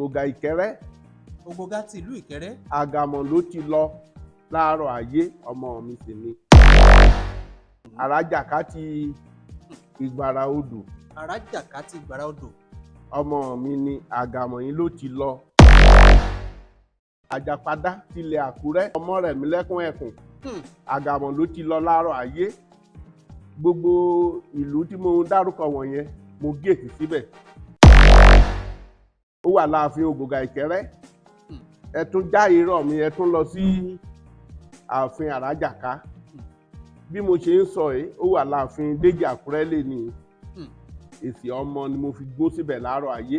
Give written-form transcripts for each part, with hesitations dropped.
ògògà ìkẹ́rẹ́ ògògà ti ìlú ìkẹ́rẹ́ àgàmọ̀ ló ti lọ láàárọ̀ ayé ọmọ mi sì ni. àràjàká ti ìgbàrà odò àràjàká ti ìgbàrà odò ọmọ mi ni. àgàmọ̀ yìí ló ti lọ. àjàpadà tilẹ̀ àkúrẹ́ ọmọ rẹ̀ mi lẹ́kún ẹkùn àgàmọ̀ ló ti lọ láàárọ̀ ayé. gbogbo ìlú tí mo dárúkọ wọ̀nyẹn mo gèètì síbẹ̀. ó wà láàfin ògògà ìkẹ́rẹ́. ẹ tún já irọ́ mi, ẹ tún lọ sí ààfin àràjàká. bí mo ṣe ń sọ yìí ó wà láàfin Déjì Àkúrẹ́ lè ní. èsì ọmọ ni mo fi gbó síbẹ̀ láàárọ̀ ayé.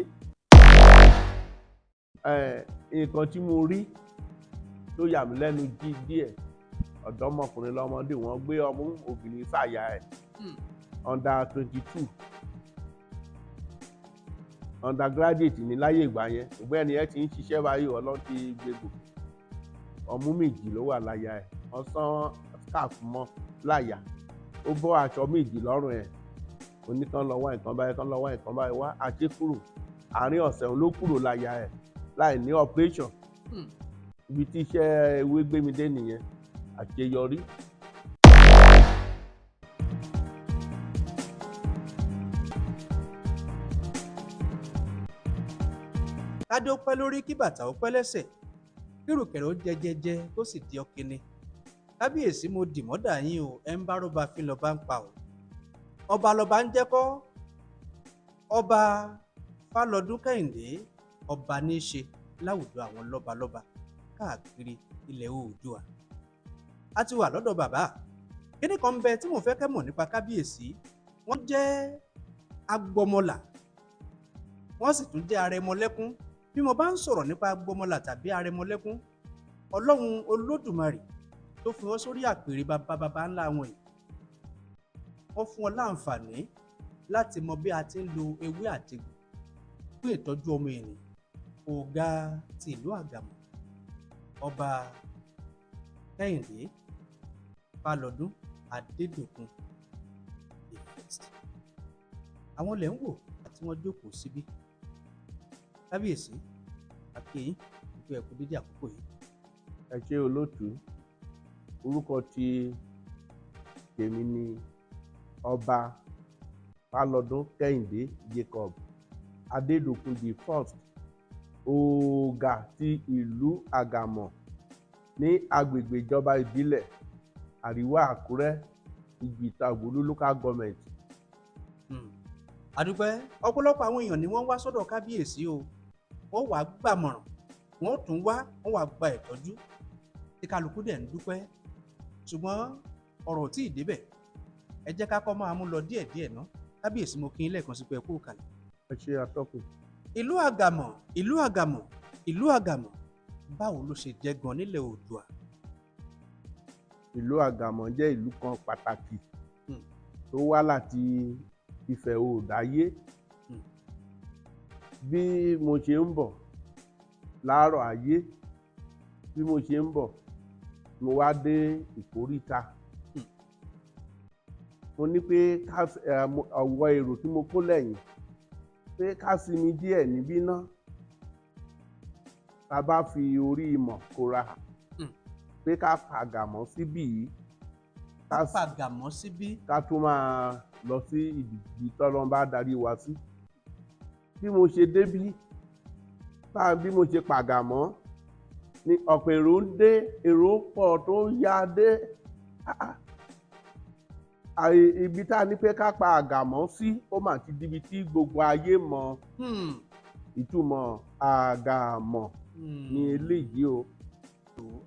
nǹkan tí mo rí tó yà mí lẹ́nu díẹ̀, ọ̀dọ́mọkùnrin lọ́mọdé wọ́n gbé ọmú obìnrin sáyà ẹ̀ under 22 undergraduate ní láyé ìgbà yẹn. ṣùgbọ́n ẹni ẹ ti ń ṣiṣẹ́ báyìí ọlọ́run ti gbégbò. ọmú méjì ló wà láyà ẹ̀. wọ́n sán scarf mọ́ láyà. ó bọ́ aṣọ méjì lọ́rùn ẹ̀. oníkan lọ wá nǹkan báyìí, kan lọ wá nǹkan báyìí wá àṣẹ kúrò. àárín ọ̀sẹ̀ ló kúrò láyà ẹ̀ láì ní operation. ibi tí iṣẹ́ ewé gbé mi dé nìyẹn. àṣeyọrí. kádé ó pẹ́ lórí kí bàtà ó pẹ́ lẹ́sẹ̀ kírùkẹ̀rẹ̀ ó jẹjẹjẹ kó sì di ọ̀kẹ́ni. kábíyèsí mo dì mọ́dà yín o, ẹ ń bá rọ́bà fi lọ́ba ń pa o. ọba lọ́ba ń jẹ́kọ́. ọba Fálọdún Kẹ́hìndé ọba ní í ṣe láwùjọ àwọn lọ́balọ́ba káàkiri ilẹ̀ Oòduà. a ti wà lọ́dọ̀ bàbá. kíní kan ń bẹ tí mo fẹ́ kẹ́ mọ̀ nípa kábíyèsí. wọ́n jẹ́ agbọmọlà, wọ́n sì tún jẹ́ arẹmọlẹ́kún. bí mo bá ń sọ̀rọ̀ nípa agbọmọlà tàbí arẹmọlẹ́kún, ọlọ́run olódùmarè tó fi wọ́n sórí àpèrè bàbá ńlá wọn yìí, wọ́n fún wọn láǹfààní láti mọ bí a ti ń lo ewé àtegbò fún ìtọ́jú ọmọ ènìyàn. ọ̀gá ti ìlú àgàmọ̀ ọba Kẹ́hìndé Fálọdún Adédòkun the first. àwọn lẹ̀ ń wò tí wọ́n jókòó síbí. kábíyèsí akéyìn ìpè ẹ̀kú dédé àkókò yìí. ẹ ṣé olóòtú. orúkọ tí tèmi ni ọba Fálọdún Kẹ́hìndé Jacob Adédòkun the first, ọ̀gá ti ìlú àgàmọ̀ ní agbègbè ìjọba ìbílẹ̀ àríwá Àkúrẹ́ Ìgbìtàgbòlú local government. àdúpẹ́. ọ̀pọ̀lọpọ̀ àwọn èèyàn ni wọ́n wá sọ́dọ̀ kábíyèsí o. wọ́n wàá gbàmọ̀ràn, wọ́n tún wá, wọ́n wàá gba ìtọ́jú tí kálukú dẹ̀ ń dúpẹ́. ṣùgbọ́n ọ̀rọ̀ tí ì débẹ̀, ẹ jẹ́ ká kọ́ máa mú lọ díẹ̀díẹ̀ ná. kábíyèsí mo kí yín lẹ́ẹ̀kan sí pé ẹ kú kalẹ̀. ẹ ṣé atọ́kùn. ìlú àgàmọ̀ ìlú àgàmọ̀ ìlú àgàmọ̀ báwo ló ṣe jẹ́ gan nílẹ̀ Oòduà? ìlú àgàmọ̀ jẹ́ ìlú kan pàtàkì tó wá láti Ifẹ̀ Oòdáyé. bí mo ṣe ń bọ̀ láàárọ̀ ayé, bí mo ṣe ń bọ̀ mo wá dé ìkóríta. mo ní pé ọ̀wọ́ èrò tí mo kó lẹ́yìn pé ká sinmi díẹ̀ níbí ná. tá bá fi orí ìmọ̀ kóra pé ká pàgàmọ́ síbí yìí. ká pàgàmọ́ síbí. ká tún máa lọ sí ibi tọ́lọ́run bá darí wa sí. bí mo ṣe débí, bí mo ṣe pàgàmọ́ ni ọ̀pọ̀ èrò ń dé, èrò pọ̀ tó yá dé. ibi tá a ní pé ká pa àgàmọ́ sí ó mà ti di ibi tí gbogbo ayé mọ ìtumọ̀ àgàmọ̀ ní eléyìí o.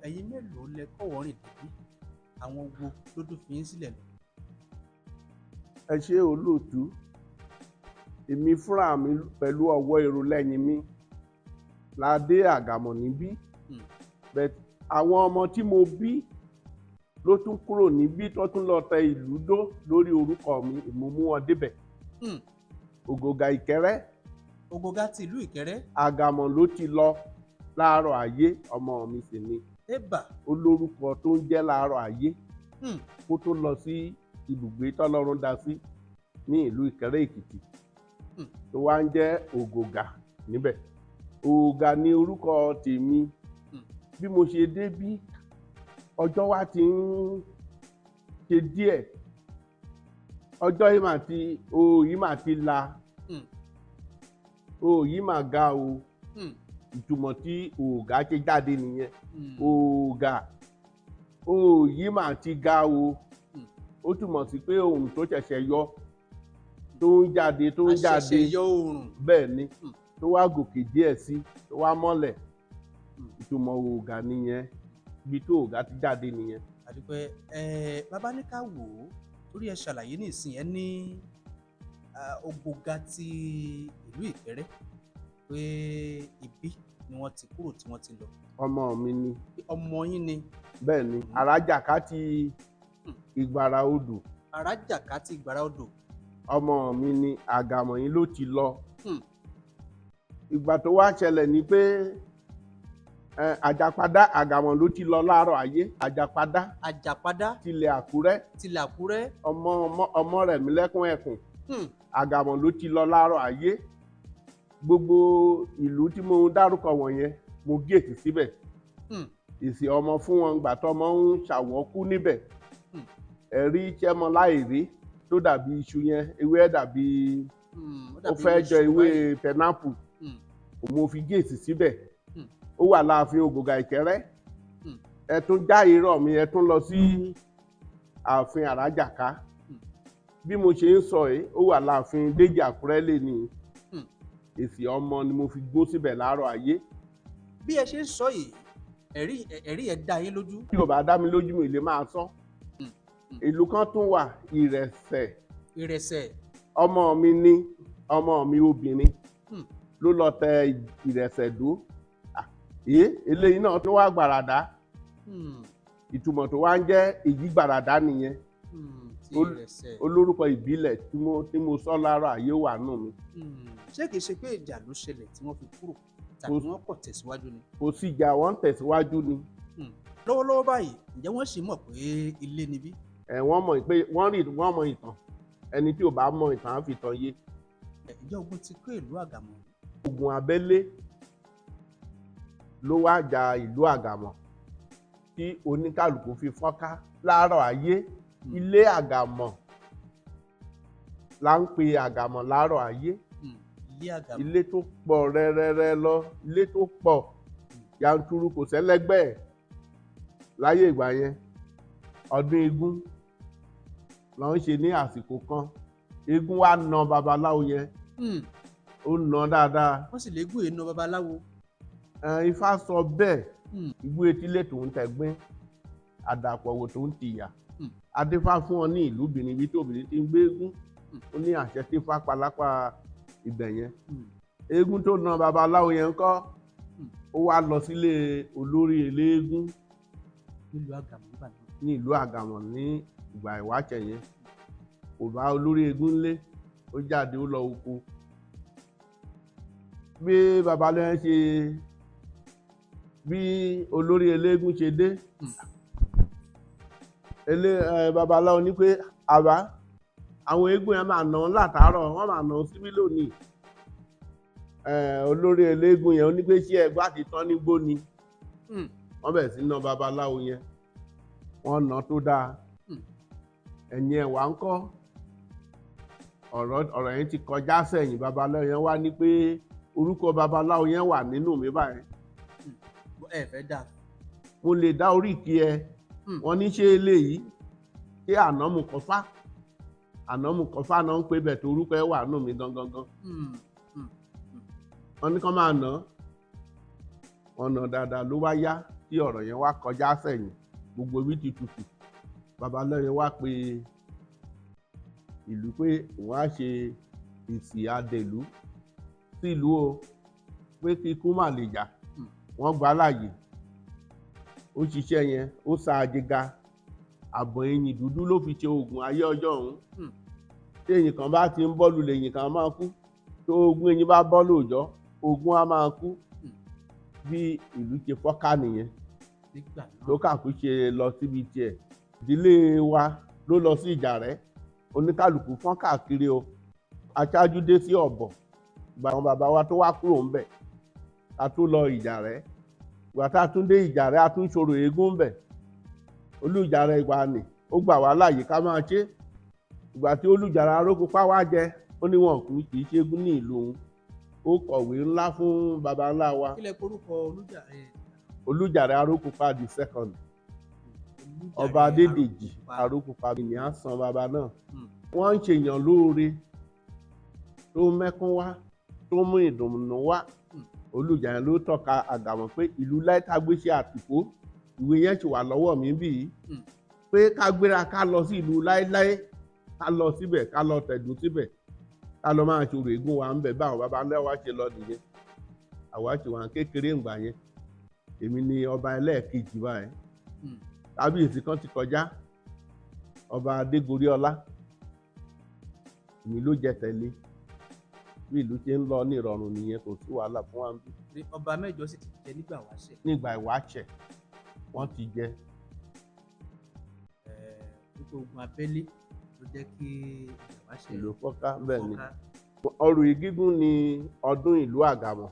ẹ̀yin mélòó lẹ kọ́wọ́ rìn débí? àwọn wo ló tún fi yín sílẹ̀ lọ? ẹ ṣé olóòtú. èmi fúnra mi pẹ̀lú ọwọ́ èrò lẹ́yìn mi la dé àgàmọ̀ níbí. àwọn ọmọ tí mo bí ló tún kúrò níbí tó tún lọ tẹ ìlú dó lórí orúkọ mi, mo mú wọn débẹ̀. ògògà ìkẹ́rẹ́. ògògà ti ìlú ìkẹ́rẹ́. àgàmọ̀ ló ti lọ láàárọ̀ ayé ọmọ mi sì ni. olórúkọ tó ń jẹ́ láàárọ̀ ayé kó tó lọ sí ibùgbé tọ́lọ́run dá sí ní ìlú Ìkẹ́rẹ́ Èkìtì tó wá ń jẹ́ ògògà níbẹ̀. Òògà ni orúkọ tèmi. Bí mo ṣe débí, ọjọ́ wa ti ń ṣe díẹ̀. Ọjọ́ yìí yìí mà ti la. Yìí mà ga o. Ìtumọ̀ tí òògà ṣe jáde nìyẹn. Òògà. Yìí mà ti ga o. Ó túmọ̀ sí pé ohun tó ṣẹ̀ṣẹ̀ yọ, tó ń jáde. Àṣẹ̀ṣẹ̀ yọ oòrùn. Bẹ́ẹ̀ ni, tó wá gòkè díẹ̀ sí, tó wá mọ́lẹ̀. Ìtumọ̀ òògà nìyẹn. Ibi tí òògà ti jáde nìyẹn. Àdúpẹ́ bàbá ní ká wò ó torí ẹ ṣàlàyé nísìn ẹ ní ògbógà ti ìlú Ìkẹrẹ́ pé ibi ni wọ́n ti kúrò tí wọ́n ti lọ. Ọmọ mi ni. Ọmọ yín ni. Bẹ́ẹ̀ ni, Àràjàká ti Ìgbàrà Odò. Àràjàká ti Ìgbàrà Odò. Ọmọ mi ni, Àgàmọ̀ yín ló ti lọ. Ìgbà tó wá ṣẹlẹ̀ ni pé Àjàpadà Àgàmọ̀ ló ti lọ láàárọ̀ ayé. Àjàpadà tilẹ̀ Àkúrẹ́. Ọmọ rẹ̀ mi lẹ́kún ẹkùn. Àgàmọ̀ ló ti lọ láàárọ̀ ayé. Gbogbo ìlú tí mo dárúkọ wọ̀nyẹn mo gèètì síbẹ̀. Èsì ọmọ fún wọn gbà tọ́mọ ń ṣàwọ́kú níbẹ̀. Ẹ̀rí Chẹ́mọ Láìrí tó dàbí iṣu yẹn, ewé ẹ̀ dàbí ó fẹ́ jọ ewé pẹnápù. Mo fi gèètì síbẹ̀. Ó wà láàfin Ògògà Ìkẹrẹ́. Ẹ tún já irọ́ mi, ẹ tún lọ sí ààfin Àràjàká. Bí mo ṣe ń sọ yìí, ó wà láàfin Déjì Àkúrẹ́ lè ní. Èsì ọmọ ni mo fi gbó síbẹ̀ láàárọ̀ ayé. Bí ẹ ṣe ń sọ yìí, ẹ̀rí ẹ̀ dá yín lójú. Tí ò bá dá mi lójú mi lè máa sọ. Ìlú kan tún wà, Ìrẹsẹ̀. Ọmọ mi ni, ọmọ mi obìnrin ló lọ tẹ Ìrẹsẹ̀ dó. Eléyìí náà tó wá gbàràdá. Ìtumọ̀ tó wá ń jẹ́ èyí gbàràdá nìyẹn. Olórúkọ ìbílẹ̀ tí mo sọ lára ayé wà nù mí. Ṣé kìí ṣe pé ìjà ló ṣẹlẹ̀ tí wọ́n fi kúrò tàbí wọ́n kọ̀ tẹ̀síwájú ni? Kò sí ìjà, wọ́n tẹ̀síwájú ni. Lọ́wọ́lọ́wọ́ báyìí, ǹjẹ́ wọ́n sì mọ̀ pé ilé ni bí? Wọ́n mọ̀ pé wọ́n mọ ìtàn. Ẹni tí ò bá mọ ìtàn á fi tàn yé. Ǹjẹ́ ogun ti kó ìlú Àgàmọ̀? Ogun abẹ́lé ló wá ja ìlú Àgàmọ̀ tí oníkàlùkù fi fọ́nká láàárọ̀ ayé. Ilé Àgàmọ̀ là ń pe Àgàmọ̀ láàárọ̀ ayé. Ilé tó pọ̀ rẹ́rẹ́rẹ́ lọ, ilé tó pọ̀ yanturu, kò sẹ́lẹ́gbẹ́ ẹ̀ láyé ìgbà yẹn. Ọdún eégún ló ń ṣe ní àsìkò kan. Eégún wá na babaláwo yẹn. Ó na dáadáa. Wọ́n sì lè gún èèna babaláwo. Ifá sọ bẹ́ẹ̀. Igbó etílé tó ń tẹ̀gbín, àdàpọ̀ wò tó ń tìyà. Adéfá fún wọn ní ìlú Benin bí tóbìnrin ti ń gbé eégún. Ó ní àṣẹ tí Ifá pa lápá ibẹ̀ yẹn. Eégún tó na babaláwo yẹn kọ́, ó wá lọ sílé olórí eléégún ní ìlú Àgàmọ̀ ní ìgbà ìwáṣẹ̀ yẹn. Kò bá olórí eégún lé, ó jáde ó lọ oko. Bí olórí eléégún ṣe dé, babaláwo ní pé àwọn eégún yẹn máa nà án látàárọ̀, wọ́n máa nà án síbí lónìí. Olórí eléégún yẹn ó ní pé ṣé ẹgbẹ́ àti tán nígbó ni. Wọ́n bẹ̀rẹ̀ sí ná babaláwo yẹn, wọ́n nà tó dáa. Ẹ̀yìn ẹ̀wà ń kọ́, ọ̀rọ̀ yẹn ti kọjá sẹ́yìn. Babaláwo yẹn wá ní pé orúkọ babaláwo yẹn wà nínú mi báyìí. Ẹ fẹ́ dà. Mo lè dá oríkì ẹ. Wọ́n ní ṣé eléyìí ṣé Ànámùkọ́fá náà ń pè bẹ̀ tó orúkọ ẹ wà nínú mi gangan. Wọ́n ní kán máa nà. Wọ́n nà dáadáa, ló wá yá tí ọ̀rọ̀ yẹn wá kọjá sẹ́yìn. Gbogbo ibi ti tutù. Babaláwo yẹn wá pe ìlú pé òun á ṣe ìsì adèlú sí ìlú o, pé kí ikú má lè jà. Wọ́n gbà láàyè. Ó ṣiṣẹ́ yẹn, ó sa àjẹgà. Àbọ̀ ẹyìn dúdú ló fi ṣe oògùn ayé ọjọ́ ọ̀hún. Tí ẹyìn kan bá ti ń bọ́ lulẹ̀, ẹyìn kan máa kú. Tó ogún ẹyìn bá bọ́ lóòjọ́, ogún á máa kú. Bí ìlú ṣe fọ́ká nìyẹn. Tó kàkú ṣe lọ síbi tiẹ̀. Ìdílé wa ló lọ sí Ìjàrẹ́. Oníkálùkù fọ́n káàkiri o. Aṣáájú dé sí Ọ̀bọ̀. Ìgbà àwọn bàbá wa tó wá kúrò ńbẹ̀. a tún lọ Ìjàrẹ́. Ìgbà tá a tún dé Ìjàrẹ́ a tún ṣorò eégún bẹ̀. Olújàrẹ́ ìgbà nì ó gbà wá láàyè ká máa ṣe. Ìgbà tí Olújàrẹ́ Arógunpá wá jẹ, ó ní wọn kì í ṣeégún ní ìlú òun. Ó kọ̀wé ńlá fún baba ńlá wa. Kí lẹ porúkọ Olújàrẹ́? Olújàrẹ́ Arógunpá the second. Ọba Adédèjì Arógunpá ni à ń san baba náà. Wọ́n ń ṣèyàn lóore tó mẹ́kún wá, tó mú ìdùnnú wá. Olújàrẹ́ ló tọ́ka Àgàmọ̀ pé ìlú Láìtágbéṣe Àtìpó, ìwé yẹn ṣì wà lọ́wọ́ mi bí yìí, pé ká gbéra ká lọ sí ìlú Láíláí, ká lọ síbẹ̀, ká lọ tẹ̀dó síbẹ̀, ká lọ máa ṣòro ègún wa ń bẹ̀ báwọn baba ńlá wa ṣe lọ nìyẹn. Àwa ṣì wà kékeré ńgbà yẹn. Èmi ni ọba ẹlẹ́ẹ̀kejì báyìí. Kábíyèsí kan ti kọjá, ọba Adégoríọlá, èmi ló jẹ tẹ̀lé. Bí ìlú ṣe ń lọ ní ìrọ̀rùn nìyẹn, kò sí wàhálà fún wa bí. Ọba mẹ́jọ sì ti jẹ nígbà wáṣẹ̀. Nígbà ìwáṣẹ̀ wọ́n ti jẹ. Nípa ogun abẹ́lé ló jẹ́ kí ìwáṣẹ̀ ìlú fọ́ká bẹ́ẹ̀ ni. Orò Egúngún ni ọdún ìlú Àgàmọ̀.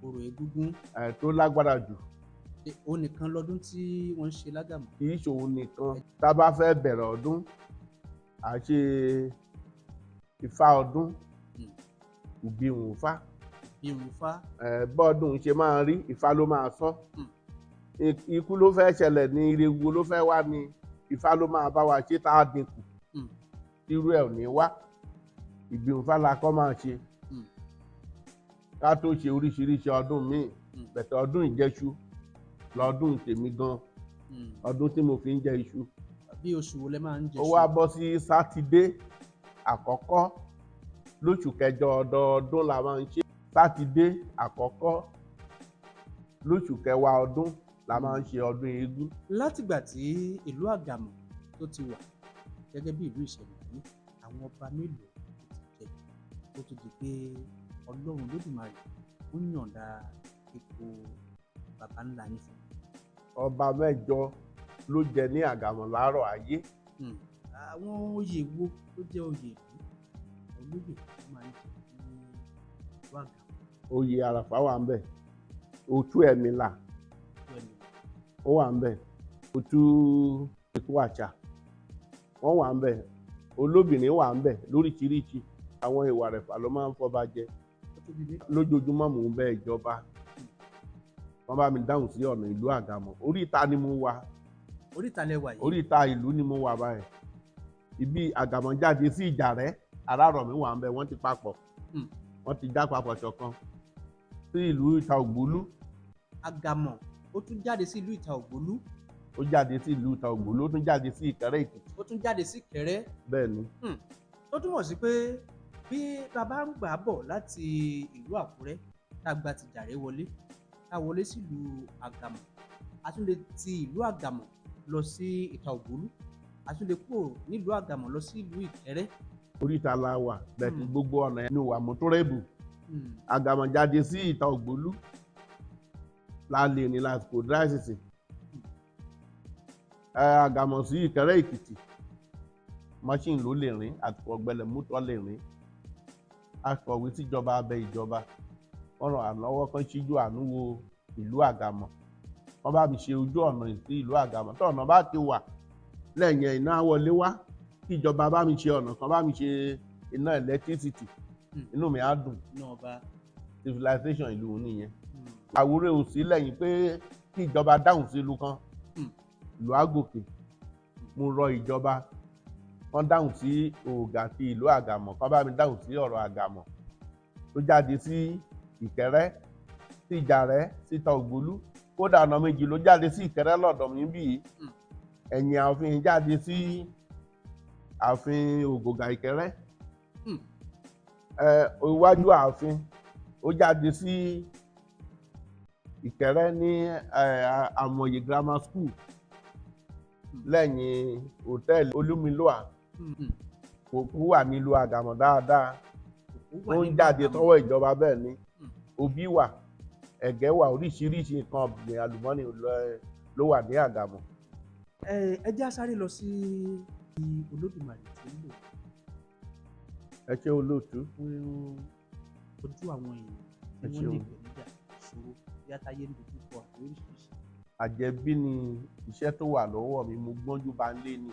Orò Egúngún tó lágbára jù. Òun nìkan lọ́dún tí wọ́n ń ṣe l'Ágàmọ̀. Kì í ṣòun nìkan. Tá a bá fẹ́ bẹ̀rẹ̀ ọdún, à ṣe Ifá ọdún, ìbíhùn Ifá. Ìbíhùn Ifá. Bọ́ọ̀dún ṣe máa rí, Ifá ló máa sọ. Ikú ló fẹ́ ṣẹlẹ̀ ní ire wo ló fẹ́ wá ní Ifá ló máa bá wa ṣe tá a dínkù. Irú ẹ̀ ò ní wá. Ìbíhùn Ifá la kọ́ máa ṣe. Ká tó ṣe oríṣiríṣi ọdún míì. Bẹ̀tẹ̀ ọdún ìjẹ́ṣu lọ́dún tèmi gan. Ọdún tí mo fi ń jẹ iṣu. Bí oṣù wo lẹ máa ń jẹ iṣu? Ó wá bọ́ sí Sátidé àkọ́kọ́ lóṣù kẹjọ ọdọọdún la máa ń ṣe. Sátidé àkọ́kọ́ lóṣù kẹwàá ọdún la máa ń ṣe ọdún eégún. Látìgbà tí ìlú Àgàmọ̀ tó ti wà gẹ́gẹ́ bí ìlú ìṣẹ̀ǹbáyé, àwọn ọba mélòó ló ti jẹ kó tó di pé Ọlọ́run Olódùmarè ó yọ̀ǹda ipò baba ńlá yín fún? Ọba mẹ́jọ ló jẹ ní Àgàmọ̀ láàárọ̀ ayé. Àwọn oyè wo ló jẹ́ oyè ìlú? Olóyè tó máa ń jẹ ní ìlú Àgàmọ̀. Oyè Àràfá wà ń bẹ̀. Òtú Ẹ̀mìlà ó wà ń bẹ̀. Òtú Ìkúàṣà wọ́n wà ń bẹ̀. Olóbìnrin wà ń bẹ̀ lóríṣiríṣi. Àwọn ìwà rẹ̀fà ló máa ń fọba jẹ. Lójoojúmọ́ mò ń bẹ ìjọba wọ́n bá mi dáhùn sí ọ̀nà ìlú Àgàmọ̀. Oríta ni mo wà. Oríta lẹ wà yìí? Oríta ìlú ni mo wà báyìí. Ibi Àgàmọ̀ jáde sí Ìjàrẹ́, Arárọ̀mí wà ń bẹ̀, wọ́n ti papọ̀. Wọ́n ti já papọ̀ ṣọ̀kan sí ìlú Ìta Ògbólú. Àgàmọ̀ ó tún jáde sí ìlú Ìta Ògbólú. Ó jáde sí ìlú Ìta Ògbólú, ó tún jáde sí Ìkẹrẹ́ Èkìtì. Ó tún jáde sí Ìkẹrẹ́. Bẹ́ẹ̀ ni. Tó túmọ̀ sí pé bí bàbá ń gbà bọ̀ láti ìlú Àkúrẹ́ tá a gba ti Ìjàrẹ́ wọlé, tá a wọlé sílùú Àgàmọ̀, a tún lè ti ìlú Àgàmọ̀ lọ sí Ìta Ògbólú, a tún lè kúrò nílùú Àgàmọ̀ lọ sí ìlú Ìkẹrẹ́. Oríta la wà bẹ́ẹ̀ gbogbo ọ̀nà ẹnu wà mọ́tòrẹ́bù. Àgàmọ̀ jáde sí Ìta Ògbólú la lè ní lásìkò dry season. Àgàmọ̀ sí Ìkẹrẹ́ Èkìtì machine ló lè rìn, àtùpọ̀ ọ̀gbẹlẹ̀ mọ́tò lè rìn. Akọ̀wé síjọba abẹ ìjọba wọ́n ràn án lọ́wọ́ kán ṣíjú àánú wo ìlú Àgàmọ̀. Wọ́n bá mi ṣe ojú ọ̀nà sí ìlú Àgàmọ̀. Tí ọ̀nà bá ti wà lẹ́yìn iná wọlé wá, kí ìjọba bá mi ṣe ọ̀nà kan, bá mi ṣe iná electricity, inú mi á dùn. Civilization ìlú nìyẹn. Àwúrẹ́ ò sí lẹ́yìn pé kí ìjọba dáhùn sí ìlú kan, ìlú àgòkè. Mo rọ ìjọba wọ́n dáhùn sí Ògà àti ìlú Àgàmọ̀, kán bá mi dáhùn sí ọ̀rọ̀ Àgàmọ̀ tó jáde sí Ìkẹrẹ́, sí Ìjàrẹ́, sí Ìta Ògbólú. Kódà ọ̀nà méjì ló jáde sí Ìkẹrẹ́ lọ́dọ̀ mi bí yìí. Ẹ̀yìn ààfin jáde sí ààfin Ògògà Ìkẹrẹ́. Iwájú ààfin ó jáde sí Ìkẹrẹ́ ní Àmọ̀yé Grammar School lẹ́yìn hòtẹ́ẹ̀lì Olúmilúà. Òkú wà nílùú Àgàmọ̀ dáadáa. Ó ń jáde tọwọ́ ìjọba bẹ́ẹ̀ ni. Obì wà, ẹ̀gẹ́ wà, oríṣiríṣi nǹkan ọ̀gbìn àlùmọ́nì ló wà ní Àgàmọ̀. Ẹ jẹ́ á sáré lọ sí Olódùmarè tó ń lò. Ẹ ṣé olóòtú. Fún ojú àwọn èèyàn tí wọ́n ní ìpèníjà. ìṣòro bóyá táyé ń dojú kọ àbí oríṣiríṣi. àjẹbí ni iṣẹ́ tó wà lọ́wọ́ mi, mo gbọ́njú bá ń lé ni.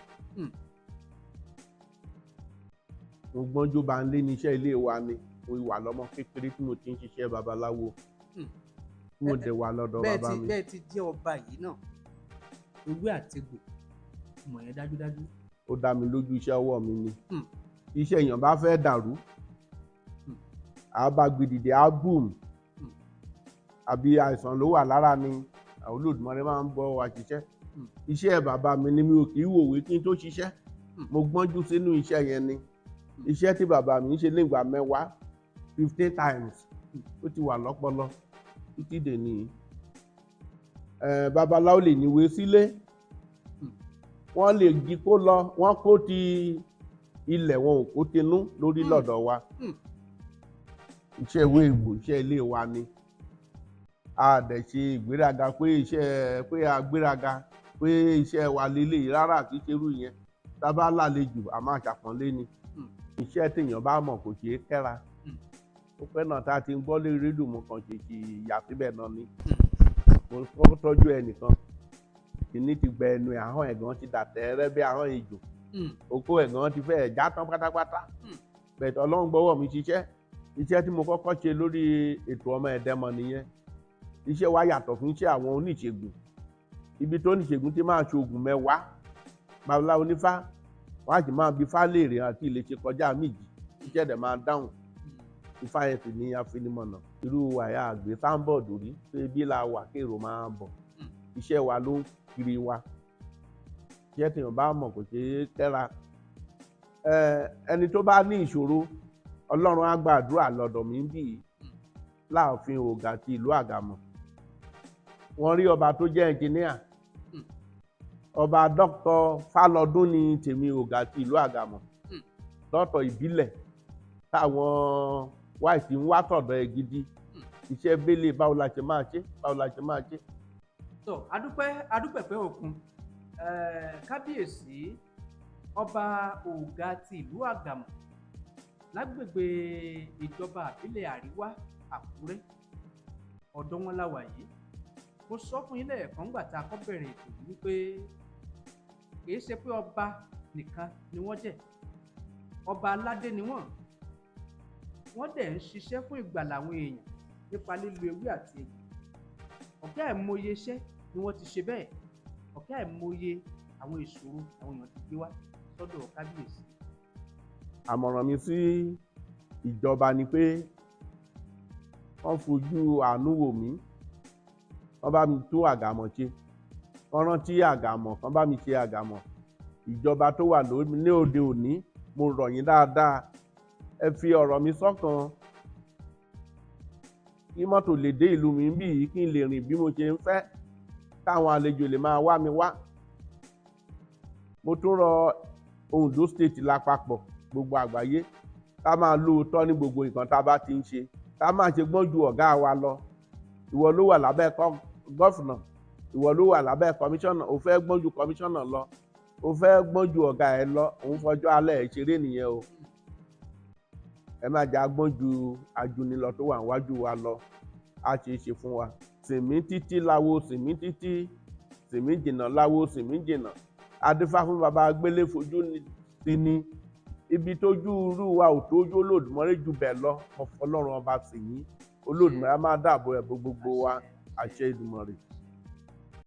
Mo gbọ́njú bá ń lé ní iṣẹ́ ilé wa ni. Mo wà lọ́mọ kékeré tí mo ti ń ṣiṣẹ́ babaláwo, tí mo dẹ̀ wà lọ́dọ̀ bàbá mi. bẹ́ẹ̀ ti jẹ́ ọba yìí náà, ewé àtegbò mọ̀ yẹn dájúdájú. Ó dá mi lójú iṣẹ́ ọwọ́ mi ni. Iṣẹ́ èèyàn bá fẹ́ dàrú, àbá gbìdìdì á bùm, àbí àìsàn ló wà lára ni, àwọn Olódùmarè máa ń bọ́ wa ṣiṣẹ́. Iṣẹ́ bàbá mi ni, mi ò kì í wòwe kí n tó ṣiṣẹ́. Mo gbọ́njú sínú iṣẹ́ yẹn ni. Iṣẹ́ tí bàbá mi ń ṣe nígbà mẹ́wàá 15 times ó ti wà lọ́pọlọ títí dèní. Babaláwo lè níwèé sílé, wọ́n lè jí kó lọ, wọ́n kó ti ilẹ̀, wọn ò kó tinú lórí lọ́dọ̀ wa. Iṣẹ́ ìwé Egbò, iṣẹ́ ilé wa ni. A dẹ̀ ṣe ìgbéraga pé a gbéraga pé iṣẹ́ wa lélẹ̀ rárá, kì í ṣerú yẹn. Tá bá lálejò a máa ṣàpọ́nlé ni. Iṣẹ́ téèyàn bá mọ̀ kò ṣeé kẹ́ra. Ó pẹ́ náà tá a ti ń gbọ́ lórí rédíò, mo kàn ṣèṣì yà síbẹ̀ náà ni. Mo kọ́kọ́ tọ́jú ẹnìkan, kìíní ti gbẹ ẹnu ẹ̀, ahọ́n ẹ̀gàn ti dà tẹ́ẹ́rẹ́ bí ahọ́n ejò. Okó ẹ̀gàn ti fẹ́ já tán pátápátá. Bẹ̀tẹ̀ Ọlọ́run gbọ́wọ́ mi ṣiṣẹ́. Iṣẹ́ tí mo kọ́kọ́ ṣe lórí ètò ọmọ ẹ̀dẹ́mọ nìyẹn. Iṣẹ́ wa yàtọ̀ fún iṣẹ́ àwọn oníṣègùn. Ibi tó oníṣègùn ti máa ṣoògùn mẹ́wàá, babaláwo onífá wọ́n á sì máa bi fá léèrè àti ilé ṣe kọjá méjì, iṣẹ́ dẹ̀ máa dáhùn. Ifá yẹn sì ní afinimọ̀nà. Irú àyà àgbẹ̀ sáńbọ̀dù rí pé bí la wà kéèrò máa bọ̀. Iṣẹ́ wa ló ń kiri wa. Iṣẹ́ téèyàn bá mọ̀ kò ṣeé kẹ́ra. Ẹni tó bá ní ìṣòro, Ọlọ́run á gbàdúrà lọ́dọ̀ mi bí láàfin Ògà ti ìlú Àgàmọ̀. Wọ́n rí ọba tó jẹ́ ẹnjìníà, ọba dókítà Fálọdún ní tèmi Ògà ti ìlú Àgàmọ̀, dọ́tọ̀ ìbílẹ̀ táwọn wáìtì ń wá tọ̀dọ̀ ẹ̀ gidi. Iṣẹ́ bẹ́lẹ̀ báwo la ṣe máa ṣe. tó adúpẹ́ pé òkun kábíyèsí ọba Ògà ti ìlú Àgàmọ̀ lágbègbè ìjọba àbílẹ̀ Àríwá Àkúrẹ́, ọ̀dọ̀ wọn la wà yìí. Mo sọ fún yín lẹ́ẹ̀kan nígbà tá a kọ́ bẹ̀rẹ̀ ètò yìí wípé kì í ṣe pé ọba nìkan ni wọ́n jẹ́, ọba aládé ni wọ́n dẹ̀ ń ṣiṣẹ́ fún ìgbàlà àwọn èèyàn nípa lílo ewé àti egbò. ọ̀kẹ́ àìmọye iṣẹ́ ni wọ́n ti ṣe bẹ́ẹ̀, ọ̀kẹ́ àìmọye àwọn ìṣòro àwọn èèyàn ti gbé wá sọ́dọ̀ kábíyèsí. Àmọ̀ràn mi sí ìjọba ni pé wọ́n fojú àánú wò mí, wọ́n bá mi tún Àgàmọ̀ ṣe, wọ́n rántí Àgàmọ̀, wọ́n bá mi ṣe Àgàmọ̀. Ìjọba tó wà ní òde òní, mo rọ̀ yín dáadáa, ẹ fi ọ̀rọ̀ mi sọ́kàn. Kí mọ́tò lè dé ìlú mi bí yìí, kí n lè rìn bí mo ṣe ń fẹ́, káwọn àlejò lè máa wá mi wá. Mo tún rọ Ondo State lápapọ̀, gbogbo àgbáyé, ká máa lóòótọ́ ní gbogbo nǹkan tá a bá ti ń ṣe, ká máa ṣe gbọ́n ju ọ̀gá wa lọ. Ìwọ ló wà lábẹ́ gọ́fìnà, ìwọ ló wà lábẹ́ kọmíṣánná, o fẹ́ gbọ́n ju kọmíṣánná lọ, o fẹ́ gbọ́n ju ọ̀gá ẹ lọ, òun fọjọ́ alẹ́ ẹ̀ ṣeré nìyẹn o. Ẹ má jẹ́ agbọ́n ju ajunilọ tó wà níwájú wa lọ, á ṣe é ṣe fún wa. Sìnmí títí láwo sìnmí títí, sìnmí jìnnà láwo sìnmí jìnnà. Adífá fún baba gbélé fojú sí ni. Ibi tójú irú wa ò tójú Olódùmarè jù bẹ́ẹ̀ lọ, ọ̀fọ̀ Ọlọ́run ọba sì yín. Olódùmarè á máa dáàbò ẹ̀ gbogbo wa, àṣẹ Èdùmàrè.